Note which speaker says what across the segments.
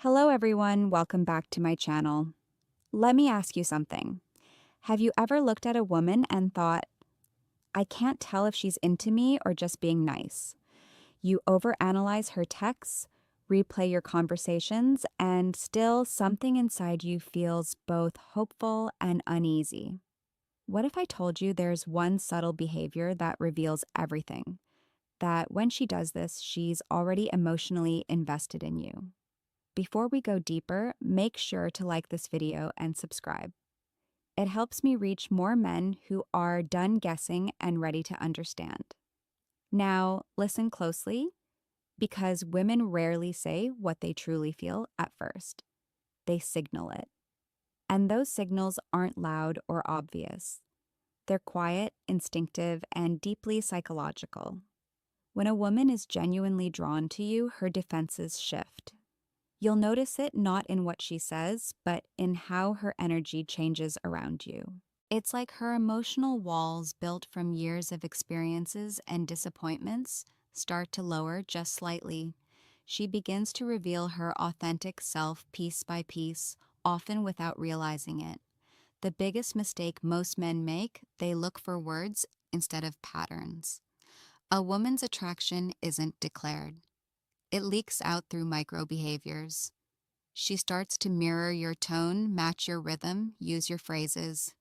Speaker 1: Hello everyone, welcome back to my channel. Let me ask you something. Have you ever looked at a woman and thought, I can't tell if she's into me or just being nice? You overanalyze her texts, replay your conversations, and still something inside you feels both hopeful and uneasy. What if I told you there's one subtle behavior that reveals everything? That when she does this, she's already emotionally invested in you. Before we go deeper, make sure to like this video and subscribe. It helps me reach more men who are done guessing and ready to understand. Now, listen closely, because women rarely say what they truly feel at first. They signal it. And those signals aren't loud or obvious. They're quiet, instinctive, and deeply psychological. When a woman is genuinely drawn to you, her defenses shift. You'll notice it not in what she says, but in how her energy changes around you. It's like her emotional walls, built from years of experiences and disappointments, start to lower just slightly. She begins to reveal her authentic self piece by piece, often without realizing it. The biggest mistake most men make, they look for words instead of patterns. A woman's attraction isn't declared. It leaks out through micro behaviors. She starts to mirror your tone, match your rhythm, use your phrases.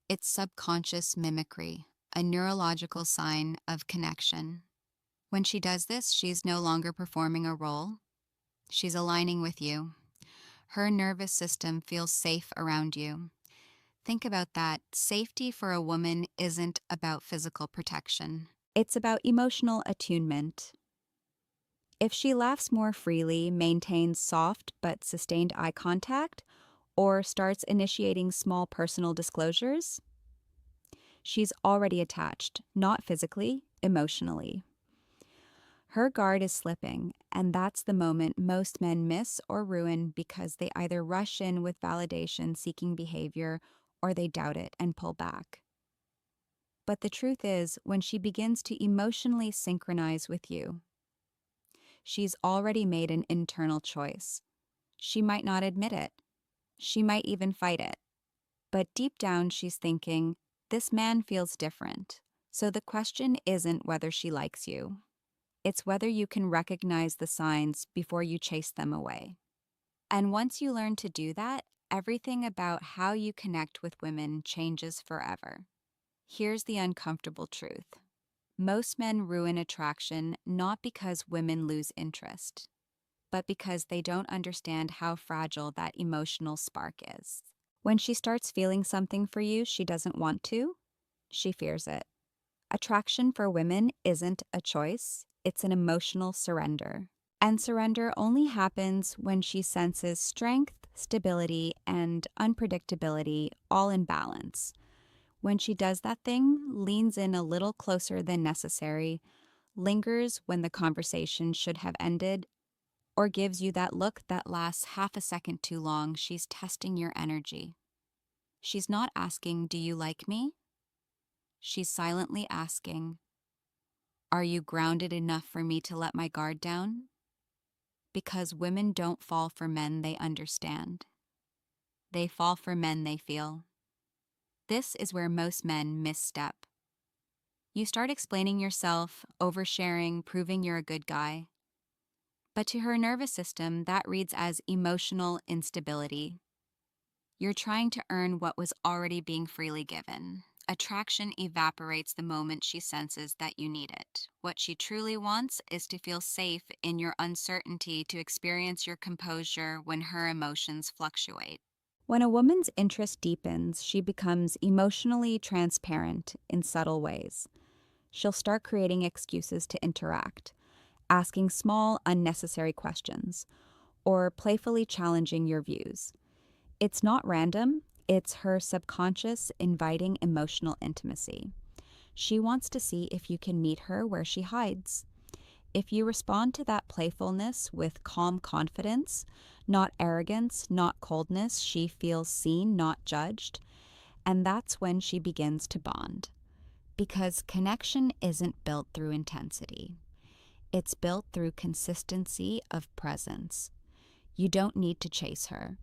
Speaker 1: It's subconscious mimicry, a neurological sign of connection. When she does this, she's no longer performing a role. She's aligning with you. Her nervous system feels safe around you. Think about that. Safety for a woman isn't about physical protection. It's about emotional attunement. If she laughs more freely, maintains soft but sustained eye contact, or starts initiating small personal disclosures, she's already attached, not physically, emotionally. Her guard is slipping, and that's the moment most men miss or ruin because they either rush in with validation-seeking behavior or they doubt it and pull back. But the truth is, when she begins to emotionally synchronize with you, she's already made an internal choice. She might not admit it. She might even fight it. But deep down, she's thinking, this man feels different. So the question isn't whether she likes you. It's whether you can recognize the signs before you chase them away. And once you learn to do that, everything about how you connect with women changes forever. Here's the uncomfortable truth. Most men ruin attraction not because women lose interest, but because they don't understand how fragile that emotional spark is. When she starts feeling something for you she doesn't want to, she fears it. Attraction for women isn't a choice, it's an emotional surrender. And surrender only happens when she senses strength, stability, and unpredictability all in balance. When she does that thing, leans in a little closer than necessary, lingers when the conversation should have ended, or gives you that look that lasts half a second too long, she's testing your energy. She's not asking, do you like me? She's silently asking, are you grounded enough for me to let my guard down? Because women don't fall for men they understand. They fall for men they feel. This is where most men misstep. You start explaining yourself, oversharing, proving you're a good guy. But to her nervous system, that reads as emotional instability. You're trying to earn what was already being freely given. Attraction evaporates the moment she senses that you need it. What she truly wants is to feel safe in your uncertainty, to experience your composure when her emotions fluctuate. When a woman's interest deepens, she becomes emotionally transparent in subtle ways. She'll start creating excuses to interact, asking small, unnecessary questions, or playfully challenging your views. It's not random, it's her subconscious inviting emotional intimacy. She wants to see if you can meet her where she hides. If you respond to that playfulness with calm confidence, not arrogance, not coldness, she feels seen, not judged. And that's when she begins to bond. Because connection isn't built through intensity. It's built through consistency of presence. You don't need to chase her.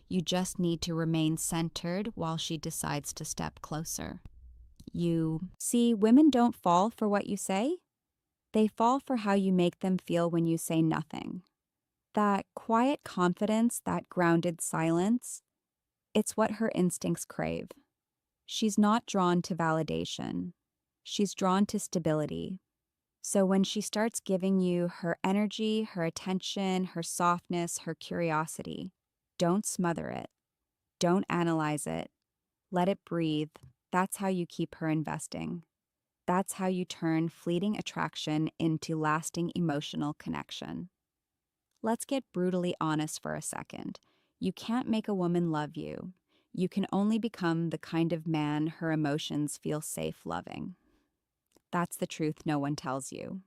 Speaker 1: You just need to remain centered while she decides to step closer. You see, women don't fall for what you say. They fall for how you make them feel when you say nothing. That quiet confidence, that grounded silence, it's what her instincts crave. She's not drawn to validation. She's drawn to stability. So when she starts giving you her energy, her attention, her softness, her curiosity, don't smother it. Don't analyze it. Let it breathe. That's how you keep her investing. That's how you turn fleeting attraction into lasting emotional connection. Let's get brutally honest for a second. You can't make a woman love you. You can only become the kind of man her emotions feel safe loving. That's the truth no one tells you.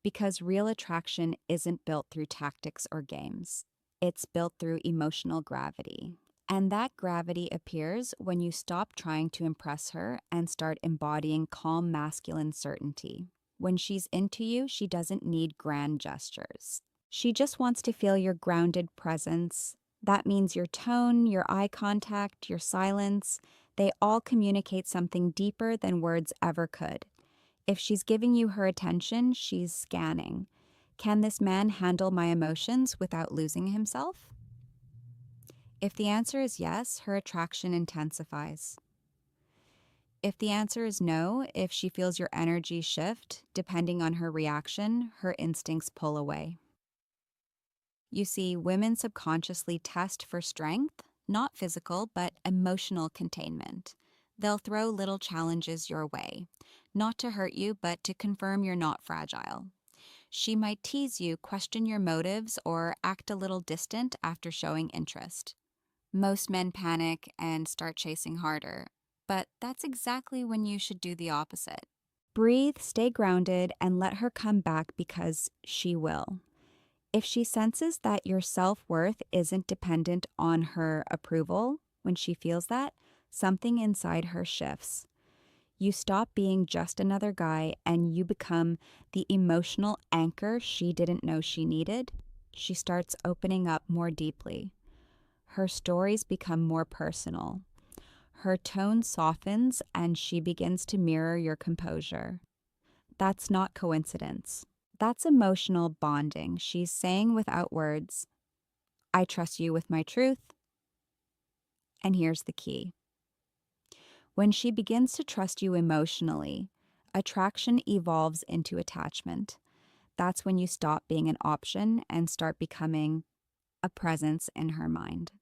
Speaker 1: Because real attraction isn't built through tactics or games. It's built through emotional gravity. And that gravity appears when you stop trying to impress her and start embodying calm masculine certainty. When she's into you, she doesn't need grand gestures. She just wants to feel your grounded presence. That means your tone, your eye contact, your silence, they all communicate something deeper than words ever could. If she's giving you her attention, she's scanning. Can this man handle my emotions without losing himself? If the answer is yes, her attraction intensifies. If the answer is no, if she feels your energy shift, depending on her reaction, her instincts pull away. You see, women subconsciously test for strength, not physical, but emotional containment. They'll throw little challenges your way, not to hurt you, but to confirm you're not fragile. She might tease you, question your motives, or act a little distant after showing interest. Most men panic and start chasing harder, but that's exactly when you should do the opposite. Breathe, stay grounded, and let her come back because she will. If she senses that your self-worth isn't dependent on her approval, when she feels that, something inside her shifts. You stop being just another guy and you become the emotional anchor she didn't know she needed. She starts opening up more deeply. Her stories become more personal. Her tone softens and she begins to mirror your composure. That's not coincidence. That's emotional bonding. She's saying without words, I trust you with my truth. And here's the key. When she begins to trust you emotionally, attraction evolves into attachment. That's when you stop being an option and start becoming a presence in her mind.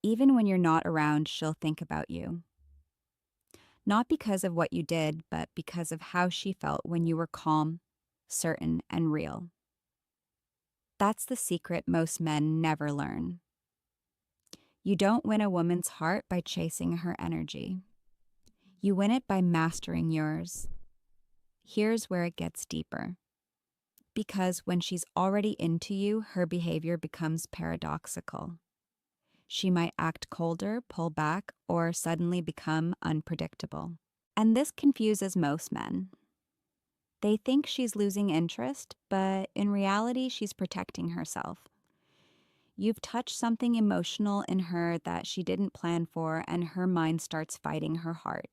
Speaker 1: Even when you're not around, she'll think about you. Not because of what you did, but because of how she felt when you were calm, certain, and real. That's the secret most men never learn. You don't win a woman's heart by chasing her energy. You win it by mastering yours. Here's where it gets deeper. Because when she's already into you, her behavior becomes paradoxical. She might act colder, pull back, or suddenly become unpredictable. And this confuses most men. They think she's losing interest, but in reality, she's protecting herself. You've touched something emotional in her that she didn't plan for, and her mind starts fighting her heart.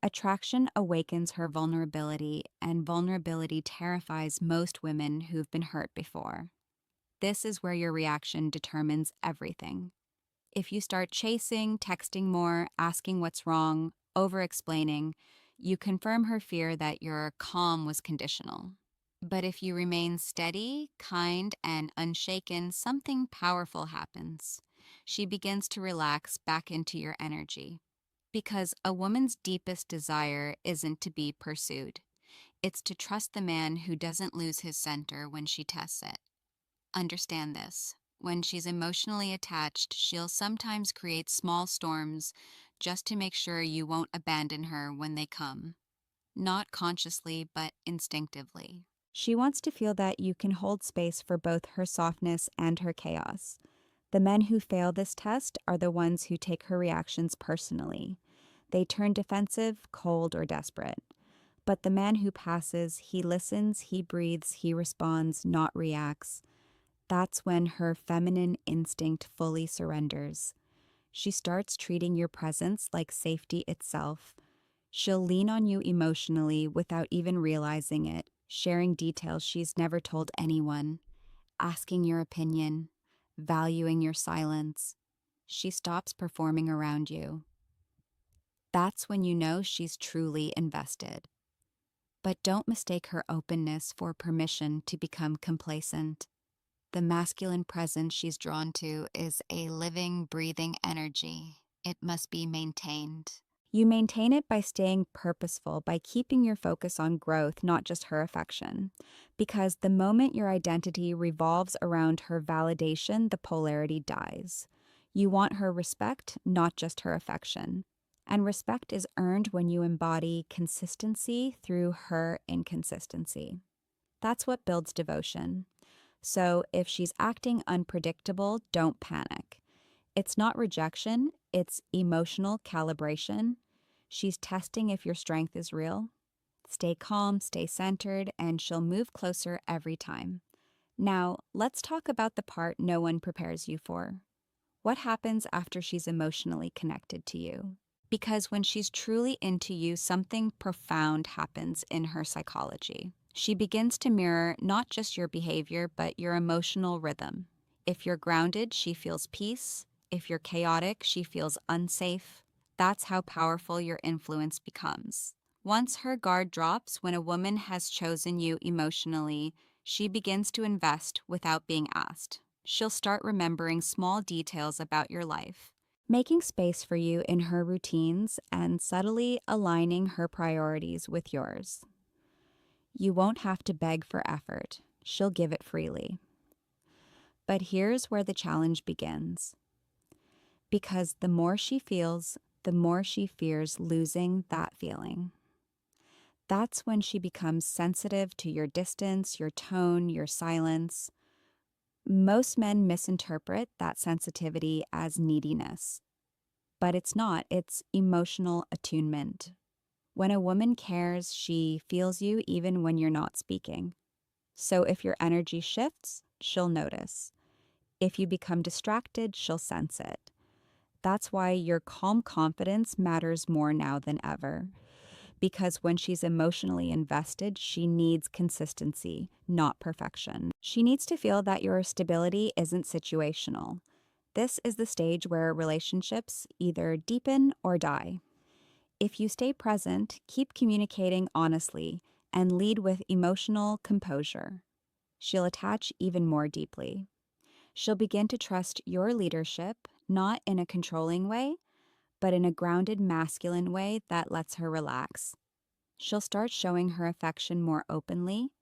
Speaker 1: Attraction awakens her vulnerability, and vulnerability terrifies most women who've been hurt before. This is where your reaction determines everything. If you start chasing, texting more, asking what's wrong, over-explaining, you confirm her fear that your calm was conditional. But if you remain steady, kind, and unshaken, something powerful happens. She begins to relax back into your energy. Because a woman's deepest desire isn't to be pursued. It's to trust the man who doesn't lose his center when she tests it. Understand this. When she's emotionally attached, she'll sometimes create small storms just to make sure you won't abandon her when they come. Not consciously, but instinctively. She wants to feel that you can hold space for both her softness and her chaos. The men who fail this test are the ones who take her reactions personally. They turn defensive, cold, or desperate. But the man who passes, he listens, he breathes, he responds, not reacts. That's when her feminine instinct fully surrenders. She starts treating your presence like safety itself. She'll lean on you emotionally without even realizing it, sharing details she's never told anyone, asking your opinion, valuing your silence. She stops performing around you. That's when you know she's truly invested. But don't mistake her openness for permission to become complacent. The masculine presence she's drawn to is a living, breathing energy. It must be maintained. You maintain it by staying purposeful, by keeping your focus on growth, not just her affection. Because the moment your identity revolves around her validation, the polarity dies. You want her respect, not just her affection. And respect is earned when you embody consistency through her inconsistency. That's what builds devotion. So if she's acting unpredictable, don't panic. It's not rejection, it's emotional calibration. She's testing if your strength is real. Stay calm, stay centered, and she'll move closer every time. Now, let's talk about the part no one prepares you for. What happens after she's emotionally connected to you? Because when she's truly into you, something profound happens in her psychology. She begins to mirror not just your behavior, but your emotional rhythm. If you're grounded, she feels peace. If you're chaotic, she feels unsafe. That's how powerful your influence becomes. Once her guard drops, when a woman has chosen you emotionally, she begins to invest without being asked. She'll start remembering small details about your life, making space for you in her routines and subtly aligning her priorities with yours. You won't have to beg for effort. She'll give it freely. But here's where the challenge begins. Because the more she feels, the more she fears losing that feeling. That's when she becomes sensitive to your distance, your tone, your silence. Most men misinterpret that sensitivity as neediness, but it's not, it's emotional attunement. When a woman cares, she feels you even when you're not speaking. So if your energy shifts, she'll notice. If you become distracted, she'll sense it. That's why your calm confidence matters more now than ever. Because when she's emotionally invested, she needs consistency, not perfection. She needs to feel that your stability isn't situational. This is the stage where relationships either deepen or die. If you stay present, keep communicating honestly, and lead with emotional composure, she'll attach even more deeply. She'll begin to trust your leadership, not in a controlling way, but in a grounded masculine way that lets her relax. She'll start showing her affection more openly,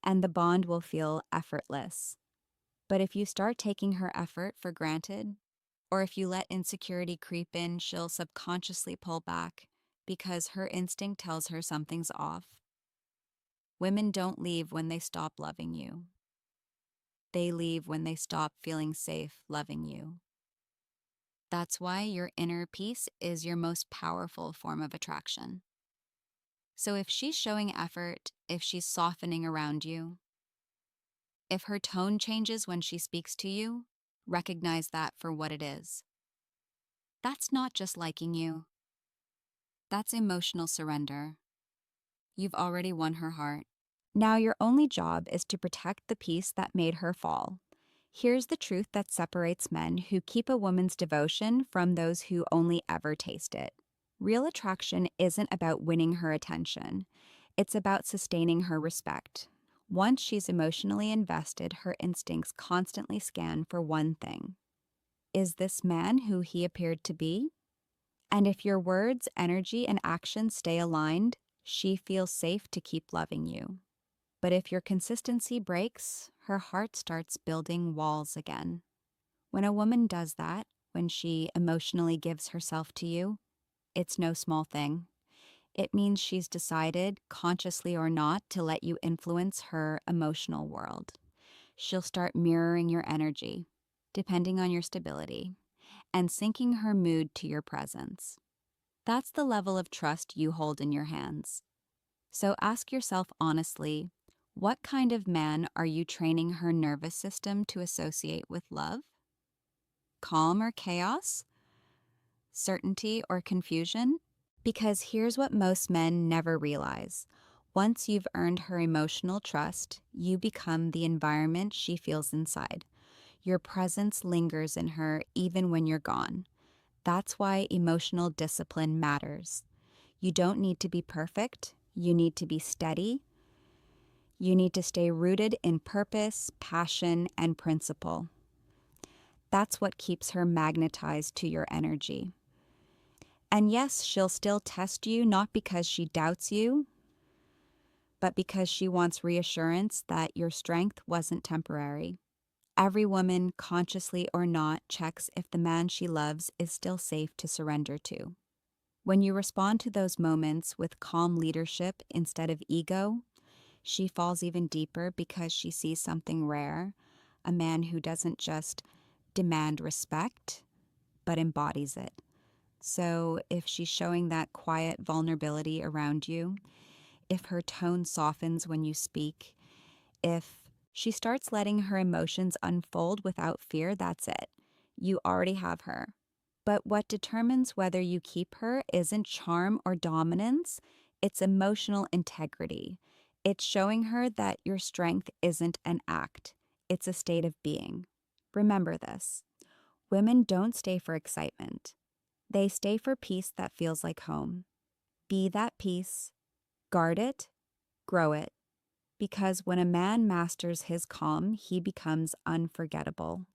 Speaker 1: and the bond will feel effortless. But if you start taking her effort for granted, or if you let insecurity creep in, she'll subconsciously pull back because her instinct tells her something's off. Women don't leave when they stop loving you. They leave when they stop feeling safe loving you. That's why your inner peace is your most powerful form of attraction. So if she's showing effort, if she's softening around you, if her tone changes when she speaks to you, recognize that for what it is. That's not just liking you. That's emotional surrender. You've already won her heart. Now your only job is to protect the piece that made her fall. Here's the truth that separates men who keep a woman's devotion from those who only ever taste it. Real attraction isn't about winning her attention. It's about sustaining her respect. Once she's emotionally invested, her instincts constantly scan for one thing. Is this man who he appeared to be? And if your words, energy, and actions stay aligned, she feels safe to keep loving you. But if your consistency breaks, her heart starts building walls again. When a woman does that, when she emotionally gives herself to you, it's no small thing. It means she's decided, consciously or not, to let you influence her emotional world. She'll start mirroring your energy, depending on your stability, and syncing her mood to your presence. That's the level of trust you hold in your hands. So ask yourself honestly, What kind of man are you training her nervous system to associate with love? Calm or chaos? Certainty or confusion? Because here's what most men never realize. Once you've earned her emotional trust, you become the environment she feels inside. Your presence lingers in her even when you're gone. That's why emotional discipline matters. You don't need to be perfect. You need to be steady. You need to stay rooted in purpose, passion, and principle. That's what keeps her magnetized to your energy. And yes, she'll still test you, not because she doubts you, but because she wants reassurance that your strength wasn't temporary. Every woman, consciously or not, checks if the man she loves is still safe to surrender to. When you respond to those moments with calm leadership instead of ego, she falls even deeper because she sees something rare, a man who doesn't just demand respect, but embodies it. So if she's showing that quiet vulnerability around you, if her tone softens when you speak, if she starts letting her emotions unfold without fear, that's it. You already have her. But what determines whether you keep her isn't charm or dominance, it's emotional integrity. It's showing her that your strength isn't an act, it's a state of being. Remember this: women don't stay for excitement, they stay for peace that feels like home. Be that peace, guard it, grow it. Because when a man masters his calm, he becomes unforgettable.